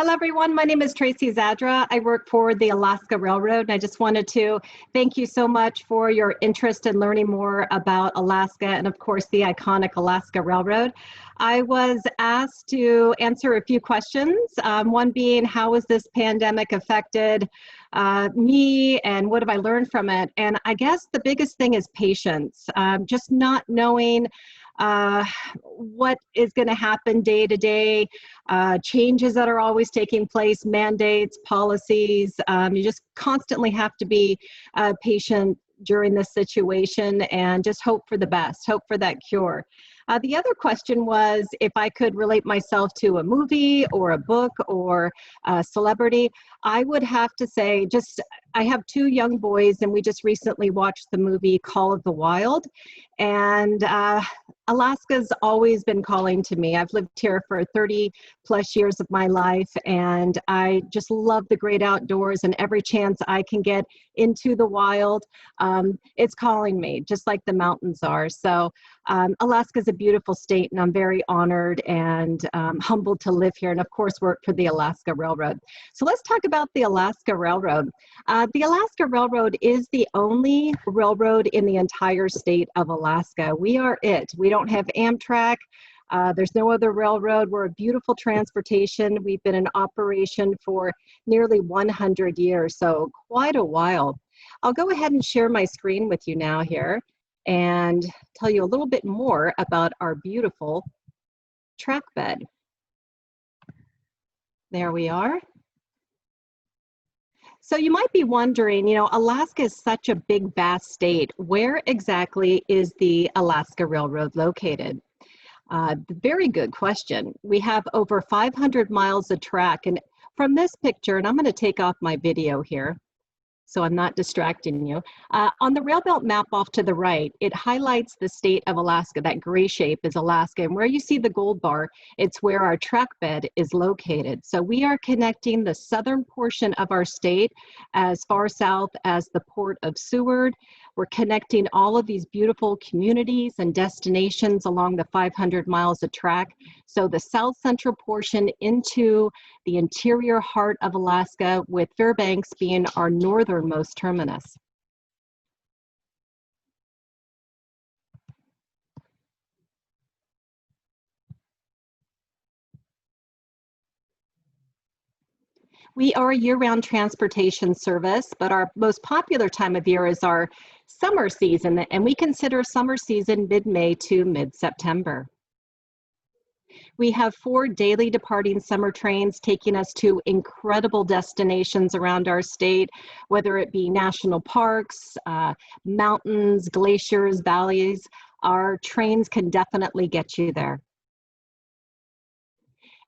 Hello, everyone. My name is Tracy Zadra. I work for the Alaska Railroad, and I just wanted to thank you so much for your interest in learning more about Alaska and, of course, the iconic Alaska Railroad. I was asked to answer a few questions, one being, how has this pandemic affected me and what have I learned from it? And I guess the biggest thing is patience, just not knowing what is going to happen day to day, changes that are always taking place, mandates, policies. You just constantly have to be patient during this situation and just hope for the best, hope for that cure. The other question was if I could relate myself to a movie or a book or a celebrity. I would have to say I have two young boys, and we just recently watched the movie Call of the Wild. And Alaska's always been calling to me. I've lived here for 30 plus years of my life, and I just love the great outdoors, and every chance I can get into the wild, it's calling me, just like the mountains are. So Alaska's a beautiful state, and I'm very honored and humbled to live here, and of course work for the Alaska Railroad. So let's talk about the Alaska Railroad. The Alaska Railroad is the only railroad in the entire state of Alaska. We are it. We don't have Amtrak. There's no other railroad. We're a beautiful transportation. We've been in operation for nearly 100 years, so quite a while. I'll go ahead and share my screen with you now here and tell you a little bit more about our beautiful track bed. There we are. So you might be wondering, Alaska is such a big, vast state. Where exactly is the Alaska Railroad located? Very good question. We have over 500 miles of track. And from this picture, and I'm going to take off my video here so I'm not distracting you. On the rail belt map off to the right, it highlights the state of Alaska. That gray shape is Alaska. And where you see the gold bar, it's where our track bed is located. So we are connecting the southern portion of our state as far south as the port of Seward. We're connecting all of these beautiful communities and destinations along the 500 miles of track. So the south central portion into the interior heart of Alaska, with Fairbanks being our northernmost terminus. We are a year-round transportation service, but our most popular time of year is our summer season, and we consider summer season mid-May to mid-September. We have 4 daily departing summer trains taking us to incredible destinations around our state, whether it be national parks, mountains, glaciers, valleys. Our trains can definitely get you there.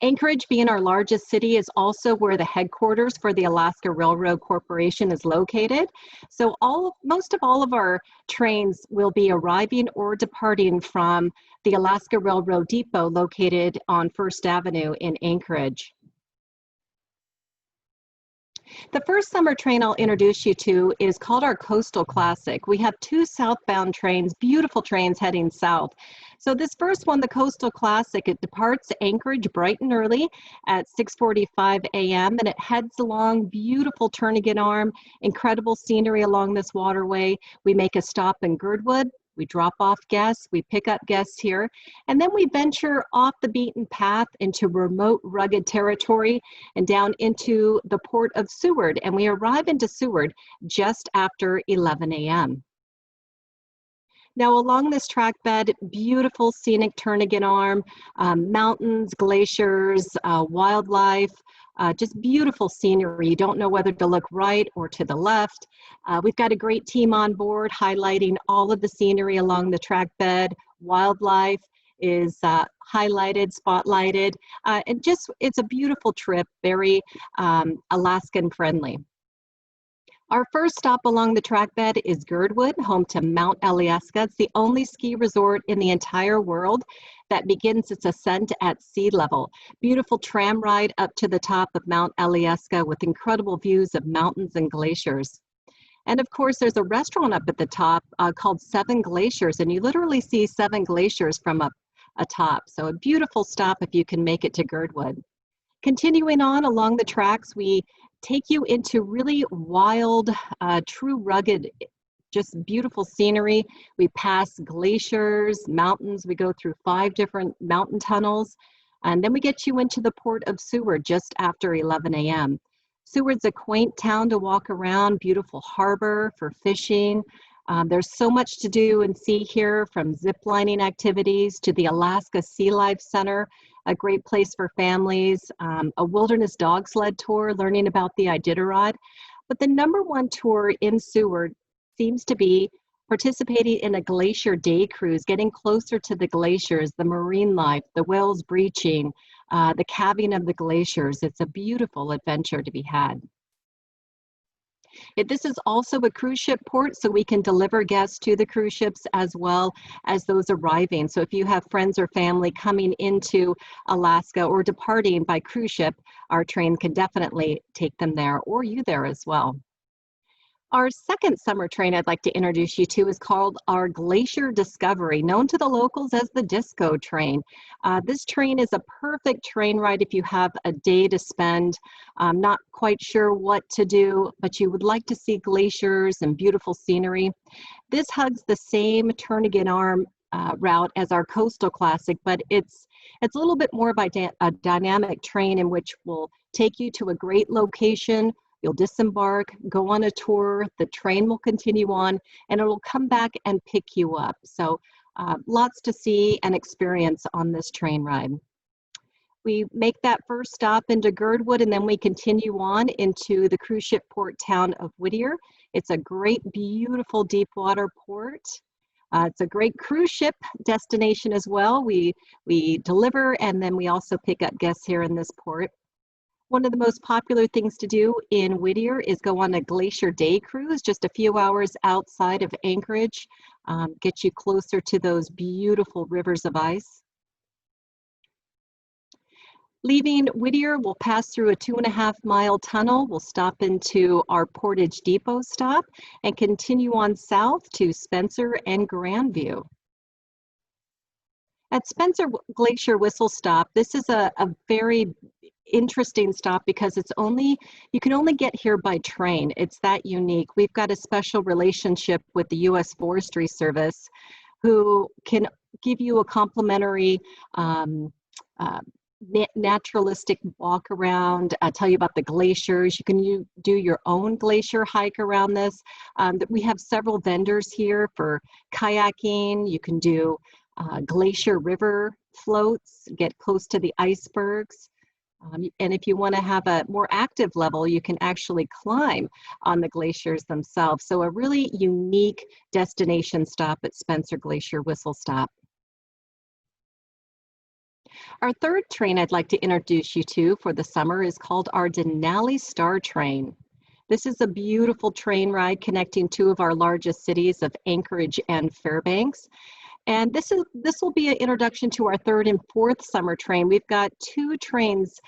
Anchorage, being our largest city, is also where the headquarters for the Alaska Railroad Corporation is located. So most of all of our trains will be arriving or departing from the Alaska Railroad Depot located on First Avenue in Anchorage. The first summer train I'll introduce you to is called our Coastal Classic. We have 2 southbound trains, beautiful trains heading south. So this first one, the Coastal Classic, it departs Anchorage bright and early at 6:45 a.m. and it heads along beautiful Turnagain Arm, incredible scenery along this waterway. We make a stop in Girdwood. We drop off guests, we pick up guests here, and then we venture off the beaten path into remote, rugged territory and down into the port of Seward, and we arrive into Seward just after 11 a.m. Now along this track bed, beautiful scenic Turnagain Arm, mountains, glaciers, wildlife, just beautiful scenery. You don't know whether to look right or to the left. We've got a great team on board highlighting all of the scenery along the track bed. Wildlife is highlighted, spotlighted, and it's a beautiful trip, very Alaskan friendly. Our first stop along the track bed is Girdwood, home to Mount Alyeska. It's the only ski resort in the entire world that begins its ascent at sea level. Beautiful tram ride up to the top of Mount Alyeska with incredible views of mountains and glaciers. And of course, there's a restaurant up at the top called 7 Glaciers, and you literally see 7 glaciers from up atop. So a beautiful stop if you can make it to Girdwood. Continuing on along the tracks, we take you into really wild, true rugged, just beautiful scenery. We pass glaciers, mountains. We go through 5 different mountain tunnels, and then we get you into the port of Seward just after 11 a.m. Seward's a quaint town to walk around, beautiful harbor for fishing. There's so much to do and see here, from zip lining activities to the Alaska Sea Life Center, a great place for families, a wilderness dog sled tour, learning about the Iditarod. But the #1 tour in Seward seems to be participating in a glacier day cruise, getting closer to the glaciers, the marine life, the whales breaching, the calving of the glaciers. It's a beautiful adventure to be had. This is also a cruise ship port, so we can deliver guests to the cruise ships as well as those arriving. So if you have friends or family coming into Alaska or departing by cruise ship, our train can definitely take them there, or you there as well. Our second summer train I'd like to introduce you to is called our Glacier Discovery, known to the locals as the Disco Train. This train is a perfect train ride if you have a day to spend, not quite sure what to do, but you would like to see glaciers and beautiful scenery. This hugs the same Turnagain Arm route as our Coastal Classic, but it's a little bit more of a dynamic train in which we'll take you to a great location. You'll disembark, go on a tour, the train will continue on, and it'll come back and pick you up. So lots to see and experience on this train ride. We make that first stop into Girdwood, and then we continue on into the cruise ship port town of Whittier. It's a great, beautiful deep water port. It's a great cruise ship destination as well. We deliver, and then we also pick up guests here in this port. One of the most popular things to do in Whittier is go on a glacier day cruise, just a few hours outside of Anchorage, get you closer to those beautiful rivers of ice. Leaving Whittier, we'll pass through a 2.5-mile tunnel. We'll stop into our Portage Depot stop and continue on south to Spencer and Grandview. At Spencer Glacier Whistle Stop, this is a very interesting stop because you can only get here by train. It's that unique. We've got a special relationship with the U.S. Forestry Service, who can give you a complimentary naturalistic walk around, tell you about the glaciers. You can do your own glacier hike around this. We have several vendors here for kayaking. You can do glacier river floats, get close to the icebergs. And if you want to have a more active level, you can actually climb on the glaciers themselves. So a really unique destination stop at Spencer Glacier Whistle Stop. Our third train I'd like to introduce you to for the summer is called our Denali Star Train. This is a beautiful train ride connecting 2 of our largest cities of Anchorage and Fairbanks. And this will be an introduction to our 3rd and 4th summer train. We've got 2 trains,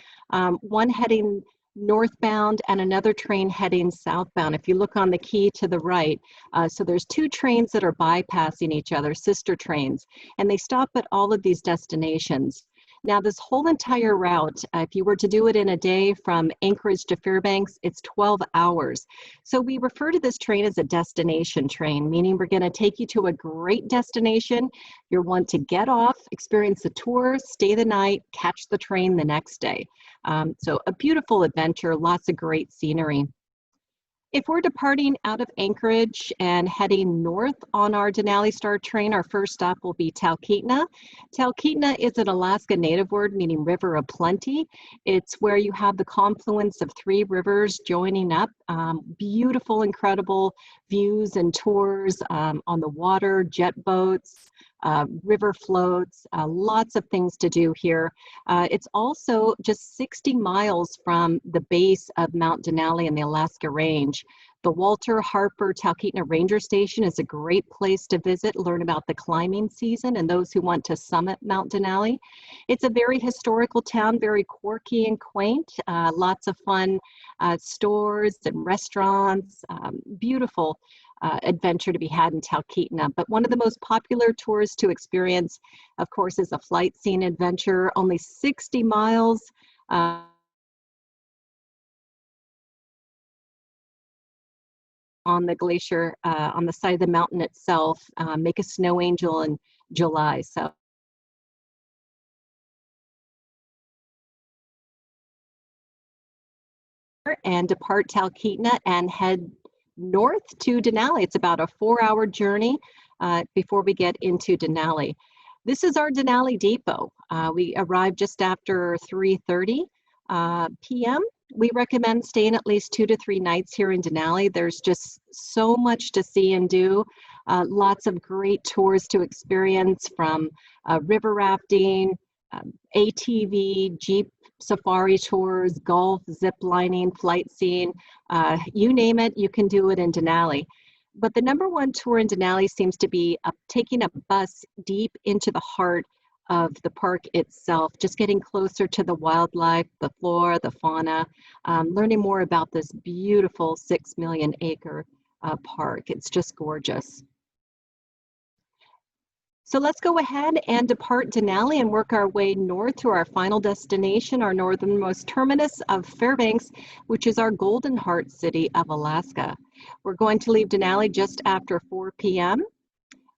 one heading northbound and another train heading southbound. If you look on the key to the right, so there's 2 trains that are bypassing each other, sister trains, and they stop at all of these destinations. Now, this whole entire route, if you were to do it in a day from Anchorage to Fairbanks, it's 12 hours. So we refer to this train as a destination train, meaning we're going to take you to a great destination. You're one to get off, experience the tour, stay the night, catch the train the next day. So a beautiful adventure, lots of great scenery. If we're departing out of Anchorage and heading north on our Denali Star train, our first stop will be Talkeetna. Talkeetna is an Alaska Native word meaning river of plenty. It's where you have the confluence of 3 rivers joining up. Beautiful, incredible views and tours on the water, jet boats, river floats, lots of things to do here. It's also just 60 miles from the base of Mount Denali in the Alaska Range. The Walter Harper Talkeetna Ranger Station is a great place to visit, learn about the climbing season and those who want to summit Mount Denali. It's a very historical town, very quirky and quaint, lots of fun stores and restaurants, beautiful adventure to be had in Talkeetna. But one of the most popular tours to experience, of course, is a flight scene adventure, only 60 miles on the glacier, on the side of the mountain itself, make a snow angel in July. So and depart Talkeetna and head north to Denali. It's about a 4-hour journey before we get into Denali. This is our Denali depot. We arrived just after 3:30 p.m. We recommend staying at least 2 to 3 nights here in Denali. There's just so much to see and do. Lots of great tours to experience, from river rafting, ATV, Jeep safari tours, golf, zip lining, flight seeing, you name it, you can do it in Denali. But the number one tour in Denali seems to be taking a bus deep into the heart of the park itself, just getting closer to the wildlife, the flora, the fauna, learning more about this beautiful 6 million acre park. It's just gorgeous. So let's go ahead and depart Denali and work our way north to our final destination, our northernmost terminus of Fairbanks, which is our Golden Heart city of Alaska. We're going to leave Denali just after 4 p.m.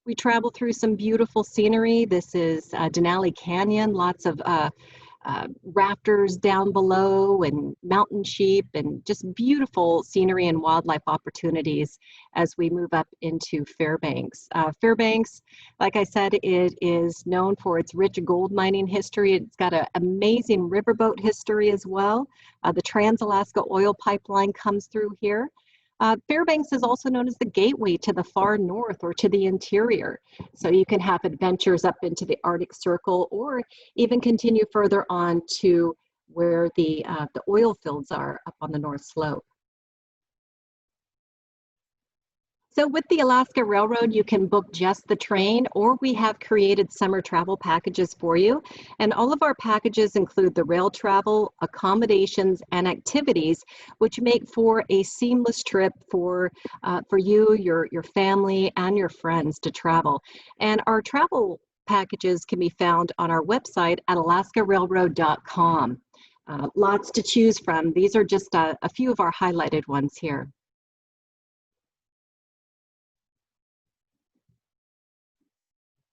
We travel through some beautiful scenery. This is Denali Canyon, lots of rafters down below and mountain sheep and just beautiful scenery and wildlife opportunities as we move up into Fairbanks. Fairbanks, like I said, it is known for its rich gold mining history. It's got an amazing riverboat history as well. The Trans-Alaska Oil Pipeline comes through here. Fairbanks is also known as the gateway to the far north or to the interior. So you can have adventures up into the Arctic Circle, or even continue further on to where the oil fields are up on the North Slope. So with the Alaska Railroad, you can book just the train, or we have created summer travel packages for you. And all of our packages include the rail travel, accommodations, and activities, which make for a seamless trip for you, your family, and your friends to travel. And our travel packages can be found on our website at alaskarailroad.com. Lots to choose from. These are just a few of our highlighted ones here.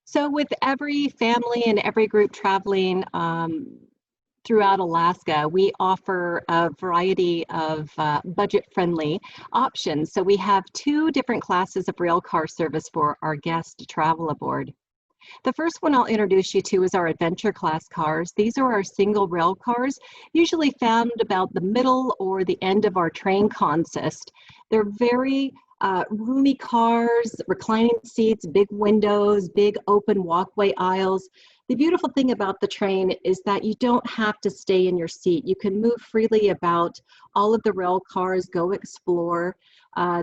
So with every family and every group traveling throughout Alaska, we offer a variety of budget-friendly options. So we have 2 different classes of rail car service for our guests to travel aboard. The first one I'll introduce you to is our adventure class cars. These are our single rail cars, usually found about the middle or the end of our train consist. They're very roomy cars, reclining seats, big windows, big open walkway aisles. The beautiful thing about the train is that you don't have to stay in your seat. You can move freely about all of the rail cars, go explore.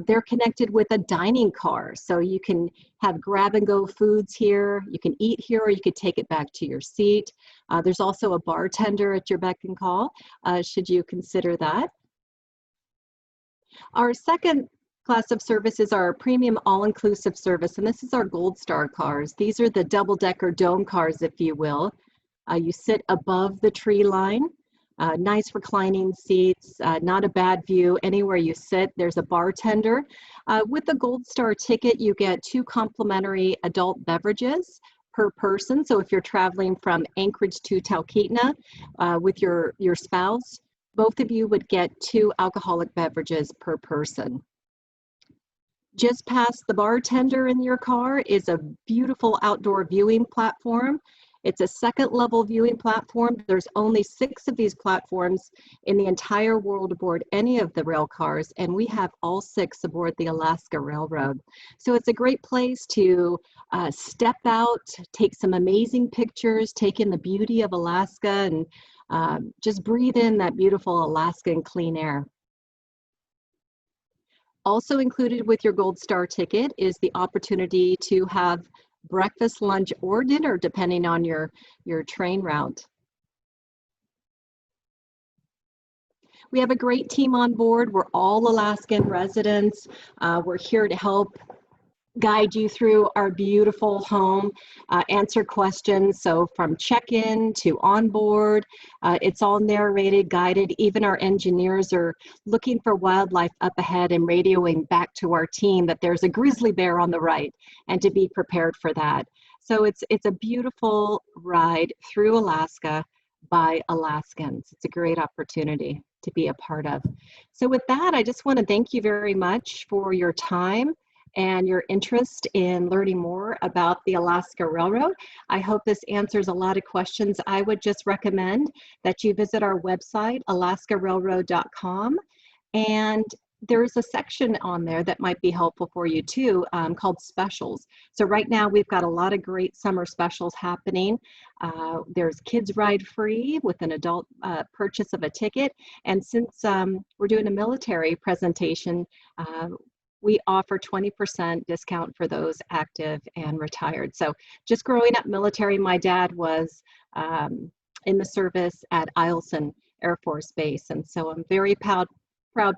They're connected with a dining car, so you can have grab-and-go foods here. You can eat here, or you could take it back to your seat. There's also a bartender at your beck and call, should you consider that. Our second class of service is our premium all-inclusive service, and this is our Gold Star cars. These are the double-decker dome cars, if you will. You sit above the tree line. Nice reclining seats, not a bad view anywhere you sit. There's a bartender. With the Gold Star ticket, you get 2 complimentary adult beverages per person. So if you're traveling from Anchorage to Talkeetna with your spouse, both of you would get 2 alcoholic beverages per person. Just past the bartender in your car is a beautiful outdoor viewing platform. It's a 2nd level viewing platform. There's only 6 of these platforms in the entire world aboard any of the rail cars, and we have all 6 aboard the Alaska Railroad. So it's a great place to step out, take some amazing pictures, take in the beauty of Alaska, and just breathe in that beautiful Alaskan clean air. Also included with your Gold Star ticket is the opportunity to have breakfast, lunch, or dinner, depending on your train route. We have a great team on board. We're all Alaskan residents. We're here to help guide you through our beautiful home, answer questions. So from check-in to onboard, it's all narrated, guided. Even our engineers are looking for wildlife up ahead and radioing back to our team that there's a grizzly bear on the right and to be prepared for that. So it's a beautiful ride through Alaska by Alaskans. It's a great opportunity to be a part of. So with that, I just want to thank you very much for your time and your interest in learning more about the Alaska Railroad. I hope this answers a lot of questions. I would just recommend that you visit our website, alaskarailroad.com, and there's a section on there that might be helpful for you too, called specials. So right now we've got a lot of great summer specials happening. There's kids ride free with an adult purchase of a ticket. And since we're doing a military presentation, we offer 20% discount for those active and retired. So just growing up military, my dad was in the service at Eielson Air Force Base. And so I'm very proud,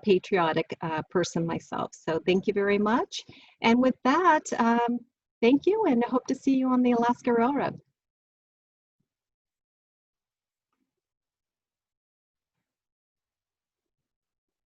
patriotic person myself. So thank you very much. And with that, thank you and hope to see you on the Alaska Railroad.